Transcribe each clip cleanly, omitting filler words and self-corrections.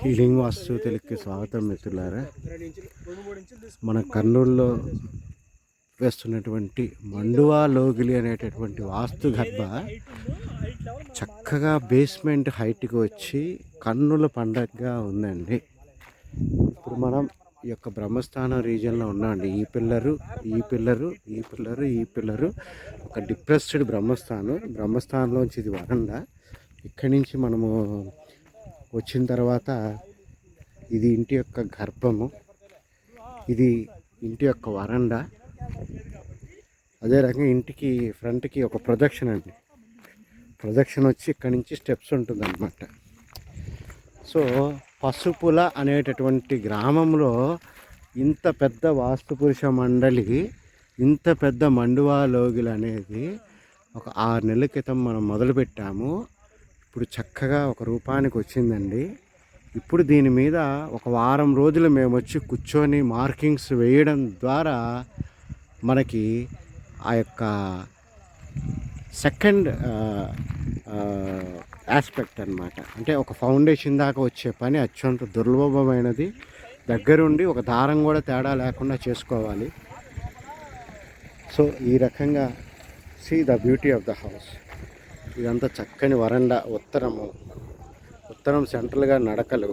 Healing వాస్తు తెలుగుకి స్వాగతం మిత్రులారా. మన కర్నూలులో వేస్తున్నటువంటి మండువా లోగిలి అనేటటువంటి వాస్తు గర్భ చక్కగా బేస్మెంట్ హైట్కి వచ్చి కన్నుల పండగగా ఉందండి. ఇప్పుడు మనం ఈ యొక్క బ్రహ్మస్థానం రీజియన్లో ఉన్నామండి. ఈ పిల్లరు ఒక డిప్రెస్డ్ బ్రహ్మస్థానంలోంచి ఇది వరండా. ఇక్కడి నుంచి మనము వచ్చిన తర్వాత ఇది ఇంటి యొక్క గర్భము, ఇది ఇంటి యొక్క వరండా. అదే రకంగా ఇంటికి ఫ్రంట్కి ఒక ప్రొజెక్షన్ అండి. ప్రొజెక్షన్ వచ్చి ఇక్కడి నుంచి స్టెప్స్ ఉంటుంది అన్నమాట. సో పసుపుల అనేటటువంటి గ్రామంలో ఇంత పెద్ద వాస్తుపురుష మండలి, ఇంత పెద్ద మండువా లోగిల్ అనేది ఒక 6 నెలల క్రితం మనం మొదలుపెట్టాము. ఇప్పుడు చక్కగా ఒక రూపానికి వచ్చిందండి. ఇప్పుడు దీని మీద ఒక వారం రోజులు మేము వచ్చి కూర్చొని మార్కింగ్స్ వేయడం ద్వారా మనకి ఆ యొక్క సెకండ్ ఆస్పెక్ట్ అన్నమాట. అంటే ఒక ఫౌండేషన్ దాకా వచ్చే పని అత్యంత దుర్లభమైనది. దగ్గరుండి ఒక దారం కూడా తేడా లేకుండా చేసుకోవాలి. సో ఈ రకంగా see the beauty of the house. ఇదంతా చక్కని వరండా, ఉత్తరం సెంట్రల్గా నడకలు.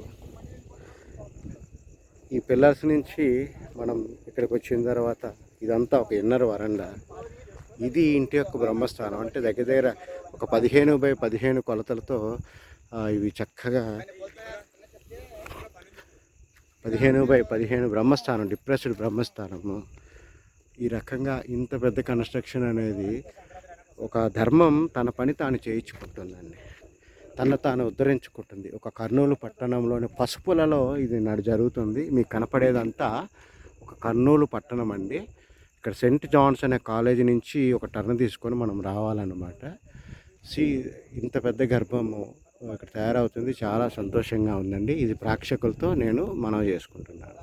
ఈ పిల్లర్స్ నుంచి మనం ఇక్కడికి వచ్చిన తర్వాత ఇదంతా ఒక ఇన్నర్ వరండా. ఇది ఇంటి యొక్క బ్రహ్మస్థానం. అంటే దగ్గర దగ్గర ఒక 15x15 కొలతలతో ఇవి చక్కగా 15x15 బ్రహ్మస్థానం, డిప్రెస్డ్ బ్రహ్మస్థానము. ఈ రకంగా ఇంత పెద్ద కన్స్ట్రక్షన్ అనేది ఒక ధర్మం తన పని తాను చేయించుకుంటుందండి, తాను ఉద్ధరించుకుంటుంది. ఒక కర్నూలు పట్టణంలోని పసుపులలో ఇది జరుగుతుంది. మీకు కనపడేదంతా ఒక కర్నూలు పట్టణం అండి. ఇక్కడ సెయింట్ జాన్స్ అనే కాలేజీ నుంచి ఒక టర్న్ తీసుకొని మనం రావాలన్నమాట. ఇంత పెద్ద గర్భము ఇక్కడ తయారవుతుంది. చాలా సంతోషంగా ఉందండి. ఇది ప్రేక్షకులతో నేను మనవి చేసుకుంటున్నాను.